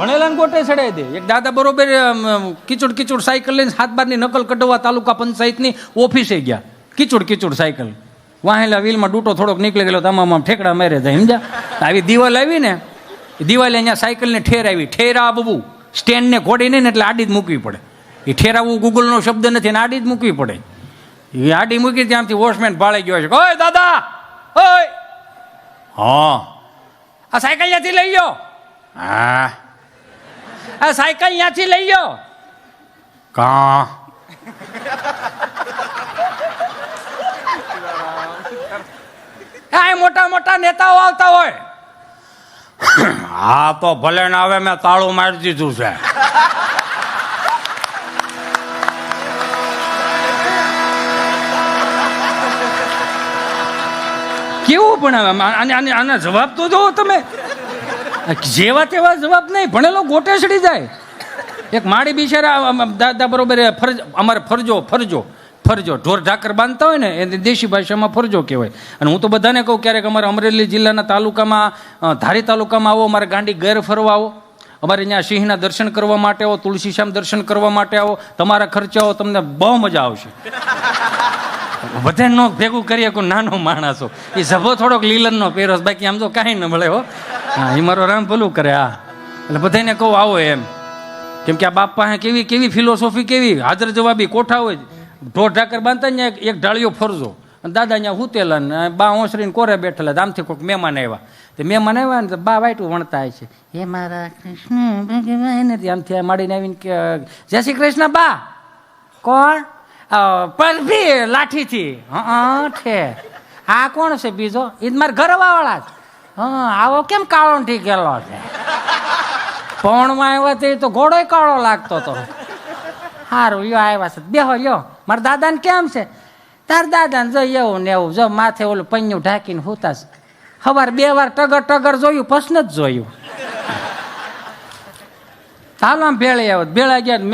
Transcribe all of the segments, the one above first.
ભણેલા ગોટે ચડાવી દે. એક દાદા બરોબર કીચડ કીચડ સાયકલ લઈને 7-12 ની નકલ કઢવા તાલુકા પંચાયતની ઓફિસે ગયા. કીચડ સાયકલ વાહેલા વ્હીલમાં ડૂટો થોડોક નીકળી ગયેલો, તમામ ઠેકડા મારે જાય. સમજા? આવી દિવાલ આવી ને, દિવાલે અહીંયા સાયકલને ઠેર આવી. ઠેરાવવું, સ્ટેન્ડને ઘોડી નહીં ને એટલે આડી જ મૂકવી પડે. એ ઠેરાવવું ગૂગલનો શબ્દ નથી ને આડી જ મૂકવી પડે. એ આડી મૂકી ત્યાંથી વોચમેન ભાળી ગયો છે. ઓય દાદા, ઓય, હા આ સાયકલ ત્યાંથી લઈ ગયો. હા આ સાયકલ ત્યાંથી લઈ ગયો. કા આ મોટા મોટા નેતાઓ આવતા હોય. હા તો ભલે ને આવે, મેં તાળું મારી દીધું છે. કેવું પણ આના જવાબ તો જોવો તમે. જેવા તેવા જવાબ નહીં, ભણેલો ગોટે ચડી જાય. એક માળી બિચારા દાદા બરોબર અમારે ફરજો ઢોર ઢાકર બાંધતા હોય ને એ દેશી ભાષામાં ફરજો કહેવાય. અને હું તો બધાને કહું, ક્યારેક અમારે અમરેલી જિલ્લાના તાલુકામાં, ધારી તાલુકામાં આવો, અમારે ગાંડી ગેર ફરવા આવો, અમારે અહીંયા સિંહના દર્શન કરવા માટે આવો, તુલસીશ્યામ દર્શન કરવા માટે આવો, તમારા ખર્ચે આવો, તમને બહુ મજા આવશે. બધાને ભેગું કરીએ કોઈ નાનો માણસો, એ સભો થોડોક લીલનનો પહેરોસ, બાકી આમ તો કાંઈ ન મળે. હો હા, એ મારો રામ ભલું કરે. હા એટલે બધાને કહું આવો એમ, કેમ કે આ બાપ પાસે કેવી ફિલોસોફી, કેવી હાજર જવાબી કોઠા હોય. ઢોર ઢાકર બાંધતા ને એક ઢાળીઓ ફરજો, અને દાદા અહીંયા હુતેલા ને બા ઓસરીને કોરે બેઠેલા. આમથી કોઈક મહેમાન આવ્યા, તે મહેમાન આવ્યા ને બા વાઈટું વણતા છે. હે મારા કૃષ્ણ ભગવાન, આમથી માડીને આવીને કે જય શ્રી કૃષ્ણ. બા કોણ? પરભી લાઠીથી. હા છે. આ કોણ છે બીજો? એ મારા ઘરવાળા છે. હા આવો કેમ કાળો ઠી ગયેલો છે? પવનમાં આવ્યા તે તો ઘોડો કાળો લાગતો હતો. સારું લ્યો આવ્યા છે, બેહો લ્યો. મારા દાદાને કેમ છે? તાર દાદાને જો એવું ને એવું, જો માથે ઓલું પન્યું ઢાંકીને હુતા છે. સવારે 2 વાર ટગર જોયું, પ્રશ્ન જ જોયું. હાલો આમ ભેળે આવો. ભેળા ગયા,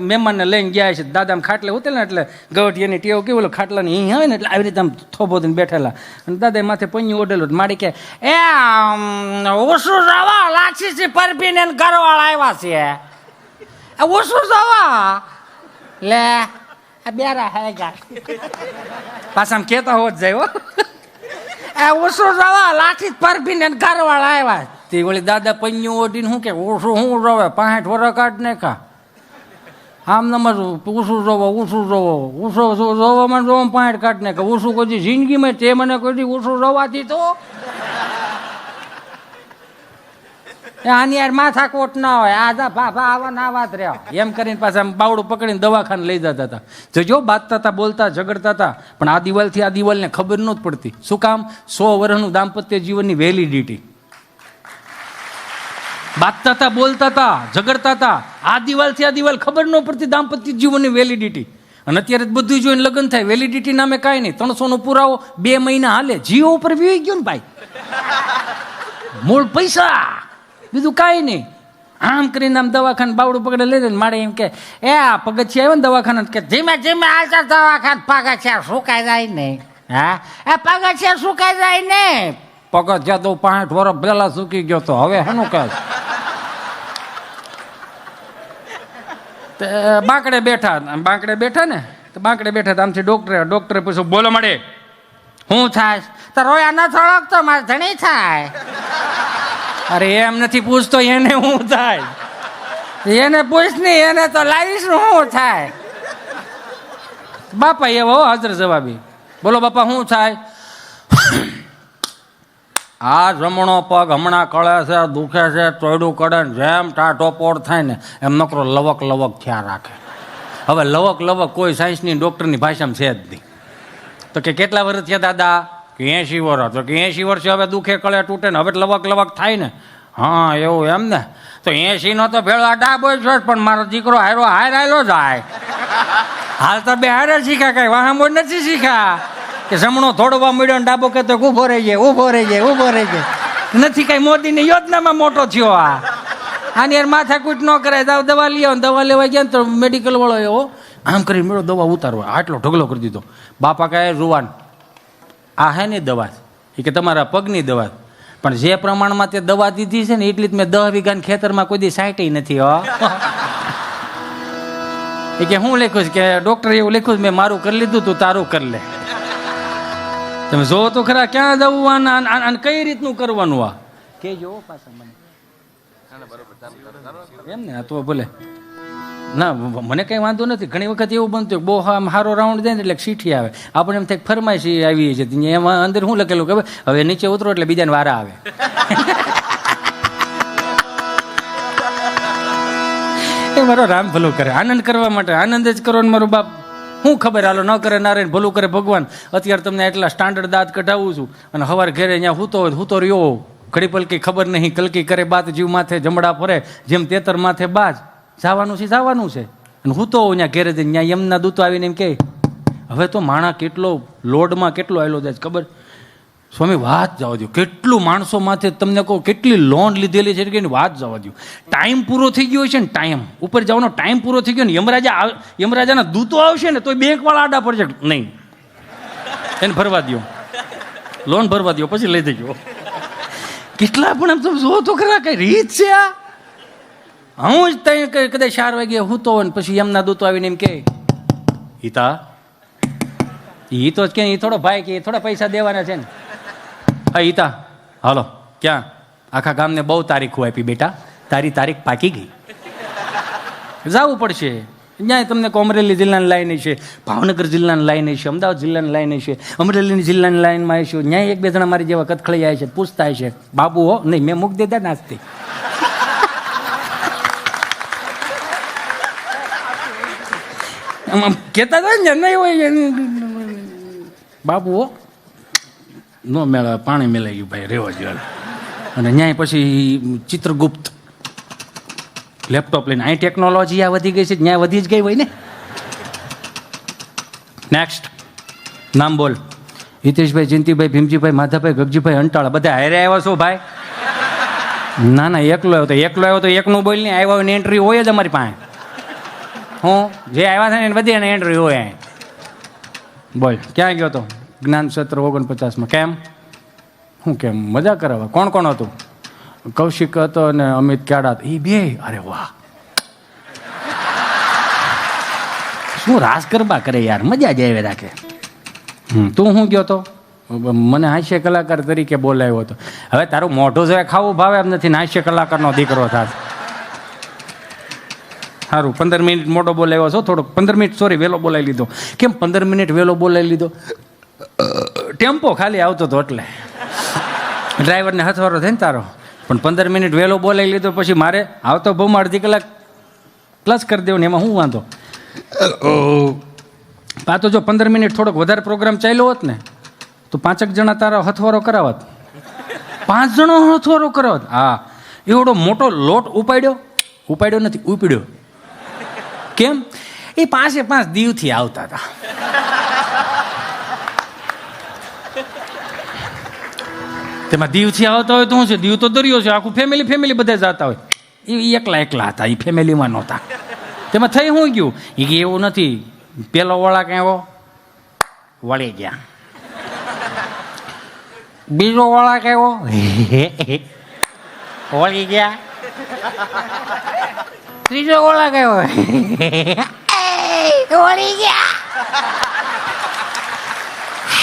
મહેમાનને લઈને ગયા છે. દાદા આમ ખાટલે ઉતરે ને એટલે ગવટિયાની ટેવ કેવું ખાટલાની અહીં હોય ને એટલે આવી રીતે આમ થોભો દઈને બેઠેલા. અને દાદા માથે પન્યું ઓઢેલું. માડી કે એ ઓછું જવા લાગી છે, પરબીને ઘરવાળા આવ્યા છે. ઓછું જવા લે આ બેરા હે ગયા પાછા આમ કેતા હોત જાય. ઓછું જવા લાઠી પરબીને ઘરવાળા આવ્યા. તે વળી દાદા પન્યું ઓઢીને શું કે ઓછું શું રવે 65 વર્ષ કાઢ ને કા આમ નંબર ઓછું જોવામાં 65 કાઢ ને કે ઓછું કોઈ જિંદગીમાં તે મને કોઈ ઓછું રવાથી તો આની યાર માથા કોટ ના હોય. આ ભાભા આવા ના વાત રહ્યા એમ કરીને પાછા બાવડું પકડીને દવાખાને લઈ જતા હતા. જોજો બાતતા હતા, બોલતા ઝઘડતા હતા, પણ આ દિવાલથી આ દિવાલને ખબર નહોતી પડતી. શું કામ? 100 વર્ષનું દાંપત્ય જીવનની વેલિડિટી. બાતતા હતા, બોલતા હતા, ઝઘડતા હતા, આ દિવાલથી આ દિવાલ ખબર ન પડતી દાંપત્ય જીવનની વેલિડિટી. અને અત્યારે બધું જોઈને લગ્ન થાય. વેલિડિટી નામે કાંઈ નહીં. 300 નો પુરાવો 2 મહિના હાલે. જીઓ ઉપર વી ગયો ને ભાઈ, મૂળ પૈસા, બીજું કાંઈ નહીં. આમ કરીને આમ દવાખાને બાવડું પકડે લઈ જાય. મારે એમ કે એ આ પગથિયા આવ્યો ને દવાખાને કે ધીમે ધીમે આચાર દવાખાને પગથિયા સુકાઈ જાય નહીં. હા એ પગથિયા સુકાઈ જાય ને. પગથિયા તો 65 વર્ષ પહેલા સુકી ગયો તો હવે શાનું કહે? બાંકડે બેઠા ને તો બાંકડે બેઠા આમથી ડોક્ટરે પૂછ્યું બોલો મળે શું થાય? તો રોયા ન થોડોક તો મારે ધણી થાય. અરે એમ નથી પૂછતો, એને શું થાય? એને પૂછ નહીં, એને તો લાવીશ શું થાય? બાપા એવો હાજર જવાબી. બોલો બાપા શું થાય? આ જમણો પગ હમણાં કળે છે, દુખે છે, તોયડું કડે ને જેમ ટાટો પોડ થાય ને એમ નકરો લવક થયા રાખે. હવે લવક કોઈ સાયન્સની ડૉક્ટરની ભાષામાં છે જ નહીં. તો કે કેટલા વર્ષ થયા દાદા? કે 80 વર્ષ. તો કે 80 વર્ષે હવે દુખે કળે તૂટે ને હવે લવક થાય ને? હા એવું એમ ને. તો 80 નો તો ભેળો ડાબો છો, પણ મારો દીકરો હારેલો જાય. હાલ તો બે હારે શીખ્યા, કઈ વાહમો નથી શીખ્યા. કે જમણો થોડવા મળ્યો ને ડાબો કે તો ઊભો રહી જાય. નથી કઈ મોદીની યોજનામાં મોટો થયો. આની યાર માથાકૂટ ન કરાય. જાવ દવા લઈ આવો. દવા લેવા ગયા ને તો મેડિકલ વાળો એવો આમ કરી મેળો દવા ઉતારવા આટલો ઢગલો કરી દીધો. બાપા કહે જુવાન આ હે ની દવા? એ કે તમારા પગની દવા. પણ જે પ્રમાણમાં તે દવા દીધી છે ને એટલી જ મેં 10 વીઘાના ખેતરમાં કોઈ દી સાંટી નથી. હો એ કે હું લખ્યું છે કે ડોક્ટરે એવું લખ્યું છે મેં મારું કરી લીધું તું તારું કરી લે. તમે જોવો તો ખરા ક્યાં જવું અને કઈ રીતનું કરવાનું આ કેજો પાછા મને એમ ને. તો ભલે ના મને કઈ વાંધો નથી. ઘણી વખત એવું બનતું બહુ સારો રાઉન્ડ જાય ને એટલે સીઠી આવે આપણે એમ થાય ફરમાઈશ આવી છે એમાં અંદર શું લખેલું કે હવે નીચે ઉતરો એટલે બીજાને વારા આવે. એ મારો રામ ભલું કરે. આનંદ કરવા માટે આનંદ જ કરો ને મારો બાપ. શું ખબર હાલો ન કરે નારાયણ ભલું કરે ભગવાન. અત્યારે તમને એટલા સ્ટાન્ડર્ડ દાંત કઢાવું છું અને સવારે ઘરે અહીંયા હૂતો રહ્યો ઘડી પલકી ખબર નહીં કલકી કરે બાત જીવ માથે જમડા ફરે જેમ તેતર માથે બાજ જવાનું છે અને હું તો અહીંયા ઘેરે જઈને ત્યાં યમના દૂતો આવીને એમ કે હવે તો માણા કેટલો લોડમાં કેટલો આવેલો જાય ખબર. સ્વામી વાત જવા દો કેટલું માણસો માથે તમને કહો કેટલી લોન લીધેલી છે કે એની વાત જવા દો. ટાઈમ પૂરો થઈ ગયો છે ને ટાઈમ ઉપર જવાનો ટાઈમ પૂરો થઈ ગયો ને યમરાજાના દૂતો આવશે ને તો બેંકવાળા આડા પડશે નહીં એને ભરવા દો લોન ભરવા દો પછી લઈ દેજો. કેટલા પણ આમ તમે જો તો ખરા કઈ રીત છે આ. હું જ ત્યાં કદાચ 4 વાગે હું તો પછી એમના દૂતો આવીને એમ કે હિતા એ તો કે એ થોડો ભાઈ કે થોડા પૈસા દેવાના છે ને. હા હિતા હાલો ક્યાં આખા ગામને બહુ તારીખો આપી બેટા તારી તારીખ પાકી ગઈ જવું પડશે. ત્યાં તમને અમરેલી જિલ્લાની લાઈન છે ભાવનગર જિલ્લાની લાઈન છે અમદાવાદ જિલ્લાની લાઈન છે અમરેલીની જિલ્લાની લાઈનમાં આવીશું. ત્યાં 1-2 જણા મારી જેવા કથખળી આવે છે પૂછતા છે બાબુ હો નહીં મેં મૂકી દીધા નાસ્તી. કેતા હતા ને નહીં હોય બાબુ નો મેળા પાણી મેલાઈ ગયું ભાઈ રેવા જ. અને ન્યાય પછી ચિત્રગુપ્ત લેપટોપ લઈને અહીં ટેકનોલોજી આ વધી ગઈ છે ન્યાય વધી જ ગઈ હોય ને. નેક્સ્ટ નામ બોલ. હિતેશભાઈ જયંતિભાઈ ભીમજીભાઈ માધાભાઈ ગગજીભાઈ અંટાળા બધા હારે આવ્યા છો ભાઈ. ના ના એકલો આવ્યો તો એકનું બોલ નહીં આવ્યા હોય ને એન્ટ્રી હોય જ અમારી પાસે. હું જે આવ્યા છે ને બધી એને એન્ટ્રી હોય. બોલ ક્યાં ગયો તો જ્ઞાન સત્ર 49માં કેમ શું કેમ મજા કરાવવા કોણ કોણ હતું. કૌશિક હતો અને અમિત ક્યાડા એ બે. અરે વાહ શું રાસ ગરબા કરે યાર મજા જ આવે રાખે. તું શું ગયો તો મને હાસ્ય કલાકાર તરીકે બોલાવ્યો હતો. હવે તારું મોઢું જો ખાવું ભાવે એમ નથી હાસ્ય કલાકારનો દીકરો થાય. સારું 15 મિનિટ મોટો બોલાવ્યો છો થોડોક 15 મિનિટ સોરી વહેલો બોલાવી લીધો. કેમ 15 મિનિટ વહેલો બોલાવી લીધો. ટેમ્પો ખાલી આવતો હતો એટલે ડ્રાઈવરને હથવારો થાય ને તારો. પણ 15 મિનિટ વહેલો બોલાવી લીધો પછી મારે આવતો બહુમાં અડધી કલાક પ્લસ કરી દેવું ને એમાં શું વાંધો. પાછો જો 15 મિનિટ થોડોક વધારે પ્રોગ્રામ ચાલ્યો હોત ને તો 5 જણા તારા હથવારો કરાવત. 5 જણો હથવારો કરાવત. હા એવડો મોટો લોટ ઉપાડ્યો નથી ઉપડ્યો. કેમ એ 5 દીવથી આવતા હતા. તેમાં દીવથી આવતા હોય તો શું છે દીવ તો દરિયો છે આખું ફેમિલી બધા જતા હોય. એ એકલા હતા એ ફેમિલીમાં નહોતા. તેમાં થઈ શું ગયું એ કે એવું નથી પેલો વળા ક્યાં આવ્યો વળી ગયા. બીજો વળા ક્યાં આવ્યો વળી ગયા. ત્રીજો વળા કયો વળી ગયા.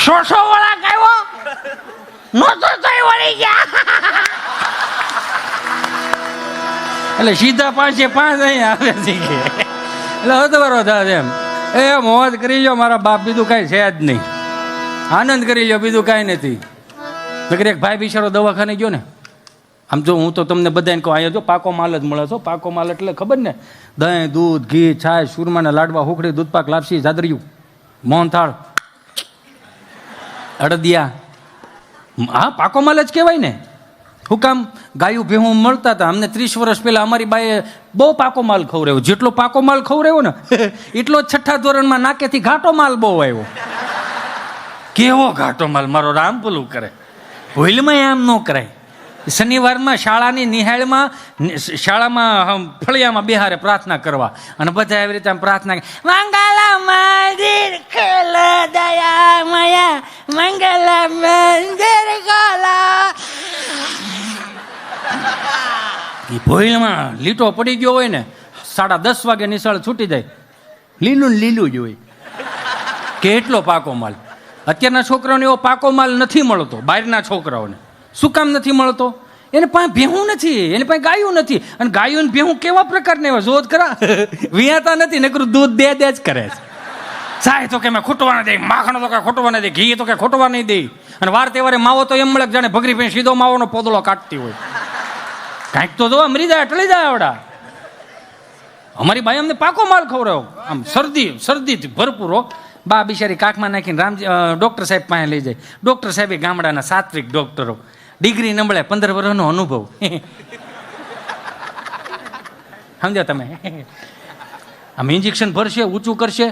100 વળા કયો નહોતો તોય વળી ગયા. એટલે સીધા 5 અહીં આવે છે એટલે હદવારો થાય એમ. એ મોજ કરી લો મારા બાપ બીજું કાંઈ છે જ નહીં. આનંદ કરી લો બીજું કાંઈ નથી. નકર એક ભાઈ બિચારો દવાખાને ગયો ને આમ જો હું તો તમને બધાને કહું અહીંયા જો પાકો માલ જ મળે છો. પાકો માલ એટલે ખબર ને દહીં દૂધ ઘી છાશ સુરમાના લાડવા હુખડી દૂધપાક લાપસી જાદરિયું મોહનથાળ અડદિયા. હા પાકો માલ જ કહેવાય ને. હું કામ ગાયું ભેહું મળતા હતા અમને 30 વર્ષ પહેલા અમારી બાઈએ બહુ પાકો માલ ખવડાવ્યો. જેટલો પાકો માલ ખવડાવ્યો ને એટલો 6ઠા ધોરણમાં નાકેથી ઘાટો માલ બહુ આવ્યો. કેવો ઘાટો માલ મારો રામ ભલું કરે. ભૂલમાં આમ ન કરાય. શનિવારમાં શાળાની નિહાળમાં શાળામાં ફળિયામાં બિહારે પ્રાર્થના કરવા અને બધા એવી રીતે પ્રાર્થના મંગલા મંદિર ખોલ દયા મયા મંગલા મંદિર ખોલા એ ભોયલમાં લીટો પડી ગયો હોય ને 10:30 વાગે નિશાળ છૂટી જાય, લીલું ને લીલું જ હોય. કેટલો પાકો માલ. અત્યારના છોકરાઓને એવો પાકો માલ નથી મળતો. બહારના છોકરાઓને શું કામ નથી મળતો? એને પાસે ભેહું નથી, એની પાસે ગાયું નથી. અને ગાયું ને ભેહું કેવા પ્રકારના એવા જોત ખરા, વિયાતા નથી, નકરું દૂધ દે જ કરે છે. ચાય તો કે મેં ખૂટવા નહીં દે, માખણ તો કે ખૂટવા નહીં દે, ઘી તો કે ખૂટવા નહીં દે. અને વાર તહેવારે માવો તો એમ મળે જાણે ભગરી પે સીધો માવાનો પોદળો કાઢતી હોય. કાંઈક તો જો મરી જાય, ટળી જાય આવડા. અમારી બાઈ અમને પાકો માલ ખવડાવ્યો, આમ શરદીથી ભરપૂર હો. બા બિચારી કાકમાં નાખીને રામજી ડૉક્ટર સાહેબ પાસે લઈ જાય. ડૉક્ટર સાહેબ એ ગામડાના સાત્વિક ડૉક્ટરો, ડિગ્રી નંબળે 15 વર્ષનો અનુભવ. સમજ્યા તમે? આમ ઇન્જેક્શન ભરશે, ઊંચું કરશે,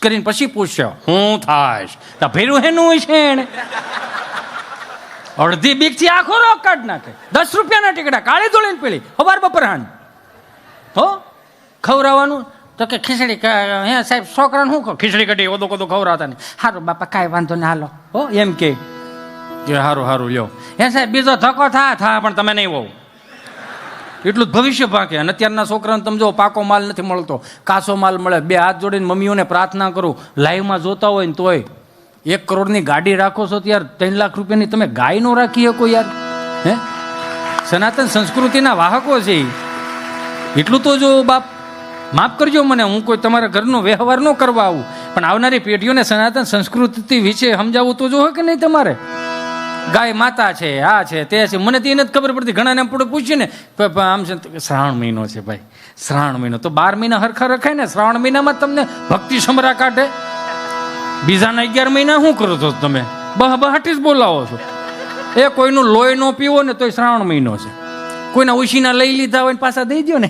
કરીને પછી પૂછશે હું થાય તો ભેરું હેનું હોય છે એને. અડધી બીકથી આખો રોગ કાઢ નાખે. 10 રૂપિયાના ટીકડા કાળી ધોળીને પેલી સવાર બપરાણ હો ખવડાવવાનું. તો કે ખીચડી, હે સાહેબ છોકરાને શું કહો, ખીચડી કઢી ઓદો કદો ખવડાવતા નહીં. સારું બાપા કાંઈ વાંધો ને હાલો હો, એમ કે સારું લ્યો. હે સાહેબ બીજો ધક્કો થા પણ તમે નહીં હોવ. એટલું જ ભવિષ્ય પાકે. અને અત્યારના છોકરાને તમે જો પાકો માલ નથી મળતો, કાચો માલ મળે. 2 હાથ જોડીને મમ્મીઓને પ્રાર્થના કરું, લાઈવમાં જોતા હોય ને તોય 1 કરોડની ગાડી રાખો છો ત્યારે 3 લાખ રૂપિયાની તમે ગાય નો રાખી શકો યાર. હે સનાતન સંસ્કૃતિના વાહકો છે. એટલું તો જો બાપ માફ કરજો મને, હું કોઈ તમારા ઘરનો વ્યવહાર ન કરવા આવું, પણ આવનારી પેઢીઓને સનાતન સંસ્કૃતિ વિશે સમજાવવું તો જો કે નહીં તમારે. ગાય માતા છે, આ છે તે છે, મને તો એને જ ખબર પડતી. ઘણાને આપણે પૂછીએ ને આમ છે શ્રાવણ મહિનો છે ભાઈ, શ્રાવણ મહિનો તો 12 મહિના હરખા રખાય ને. શ્રાવણ મહિનામાં તમને ભક્તિ સમરા કાઢે. બીજાના 11 મહિના શું કરો છો તમે? બહાટી જ બોલાવો છો. એ કોઈનું લોહી નો પીવો ને તોય શ્રાવણ મહિનો છે. કોઈના ઉશીના લઈ લીધા હોય ને પાછા દઈ દો ને,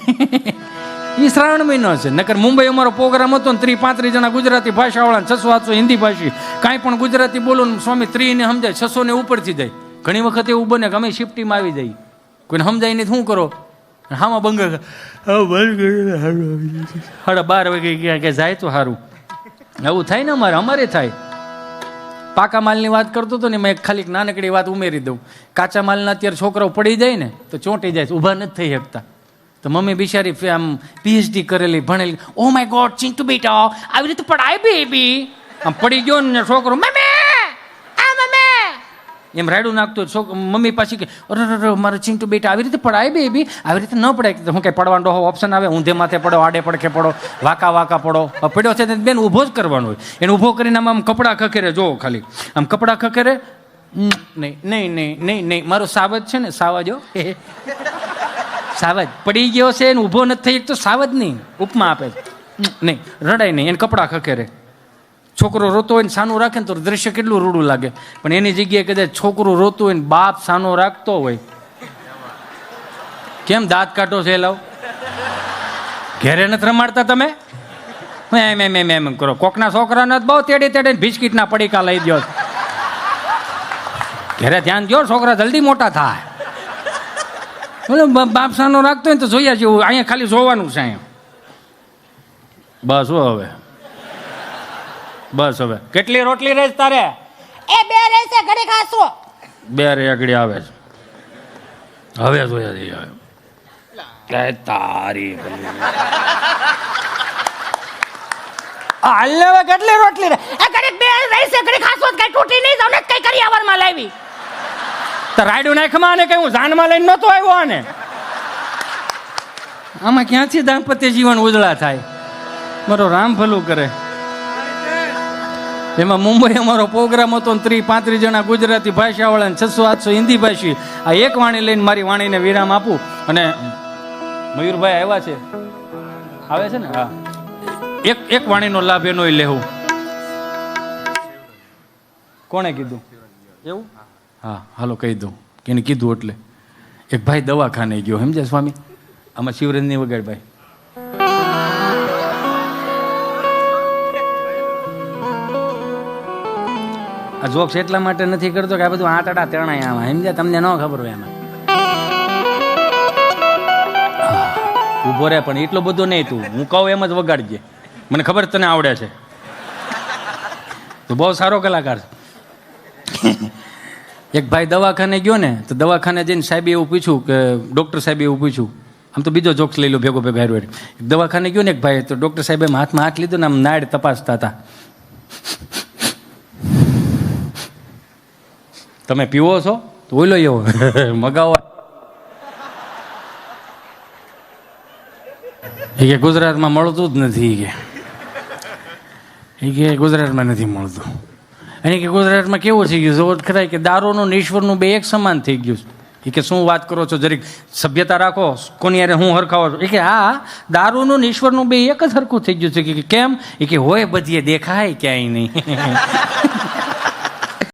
એ શ્રાવણ મહિનો છે. નકર મુંબઈ અમારો પ્રોગ્રામ હતો ને 30-35 જણા ગુજરાતી ભાષાવાળા, 600-700 હિન્દી ભાષી. કાંઈ પણ ગુજરાતી બોલો ને સ્વામી 30 ને સમજાય, 600 ને ઉપરથી જાય. ઘણી વખત એવું બને કે અમે શિફ્ટીમાં આવી જાય, કોઈને સમજાય નહીં શું કરો. હામાં બંગર 12 વાગે ક્યાં કે જાય તો સારું. એવું થાય ને અમારે થાય. પાકા માલની વાત કરતો હતો ને, મેં ખાલી નાનકડી વાત ઉમેરી દઉં. કાચા માલના અત્યારે છોકરાઓ પડી જાય ને તો ચોંટી જાય, ઊભા નથી થઈ શકતા. તો મમ્મી બિચારી આમ PhD કરેલી ભણેલી, ઓ માય ગોડ ચિંટુ બેટા આવી રીતે પડાય બેબી. આમ પડી ગયો ને છોકરો મમ્મી આ મમ્મી એમ રાયડું નાખતો. મમ્મી પાછી કે અરે મારો ચિંટુ બેટા આવી રીતે પડાય બેબી. આવી રીતે ન પડાય. હું કઈ પડવાનો ઓપ્શન આવે, ઊંધે માથે પડો, આડે પડખે પડો, વાંકા પડો. પડ્યો છે બેન ઊભો જ કરવાનો હોય. એને ઊભો કરીને આમ કપડાં ખખેરે. જો ખાલી આમ કપડાં ખખેરે. નહીં મારો સાવજ છે ને, સાવજો સાવજ પડી ગયો છે ને ઊભો નથી થઈ તો સાવજ નહીં ઉપમા આપે છે. નહીં રડાય નહીં, એને કપડાં ખખેરે. છોકરો રોતો હોય ને સાનું રાખે ને તો દ્રશ્ય કેટલું રૂડું લાગે, પણ એની જગ્યાએ કદાચ છોકરું રોતું હોય ને બાપ સાનો રાખતો હોય, કેમ દાંત કાઢો છે લાવ? ઘેરે નથી રમાડતા તમે? એમ કરો. કોકના છોકરાને બહુ તેડી બિસ્કીટના પડીકા લઈ દો. ઘેરે ધ્યાન દો, છોકરા જલ્દી મોટા થાય. બાપ સાનો રાખતો હોય ને તો જોયા જેવું. અહીંયા ખાલી જોવાનું છે. અહીંયા બસ હવે કેટલી રોટલી રહે તારે? એ 2 રહેશે, ઘડી ખાશો. 2 રેગડી આવે છે. હવે જોયા જઈ આવે તારી હાલ હવે કેટલી રોટલી રહે? એ ઘડી 2 રહેશે, ઘડી ખાશો. કઈ તૂટી નહીં જાવ ને, કઈ કરિયાવરમાં લાવી. તો રાયડું નાખમાં ને કઈ હું જાનમાં લઈને નતો આવ્યો. આને આમાં ક્યાંથી દાંપત્ય જીવન ઉજળા થાય? મારો રામ ભલું કરે. એમાં મુંબઈ અમારો પ્રોગ્રામ હતો, 30-35 જણા ગુજરાતી ભાષાવાળા, 600-800 હિન્દી ભાષી. આ એક વાણી લઈને મારી વાણીને વિરામ આપું. અને મયુરભાઈ આવ્યા છે, આવે છે ને? હા, એક વાણીનો લાભ એનો લેવું. કોણે કીધું એવું? હા હાલો કહી દઉં કે એને કીધું. એટલે એક ભાઈ દવાખાને ગયો, સમજે સ્વામી? આમાં શિવરંજની વગાડ ભાઈ. આ જોક્સ એટલા માટે નથી કરતો કે આ બધું આંટડા તેણાય આમાં, સમજ્યા? તમને ન ખબર હોય એમાં. ઉભો રે, પણ એટલો બધો નહીં. તું હું કહું એમ જ વગાડજે. મને ખબર તને આવડે છે, તું બહુ સારો કલાકાર છે. એક ભાઈ દવાખાને ગયો ને તો દવાખાને જઈને સાહેબે એવું પૂછ્યું કે ડૉક્ટર સાહેબે એવું પૂછ્યું, આમ તો બીજો જોક્સ લઈ લો ભેગો ભેગો હારું દવાખાને ગયો ને એક ભાઈ, તો ડૉક્ટર સાહેબે એમ હાથમાં હાથ લીધો ને આમ નાડ તપાસતા હતા. તમે પીવો છો તો ઓલો એવો મગાવો. એ કે ગુજરાતમાં મળતું જ નથી, કે ગુજરાતમાં નથી મળતું. અને કે ગુજરાતમાં કેવું થઈ ગયું જોવો ખરા કે દારૂનું ને ઈશ્વરનું બે એક સમાન થઈ ગયું છે. કે શું વાત કરો છો, જરીક સભ્યતા રાખો, કોની યારે હું હરખાવો છો. એ કે હા, દારૂનું ને ઈશ્વરનું બે એક જ હરખું થઈ ગયું છે. કે કેમ? એ કે હોય બધીએ દેખાય ક્યાંય નહીં.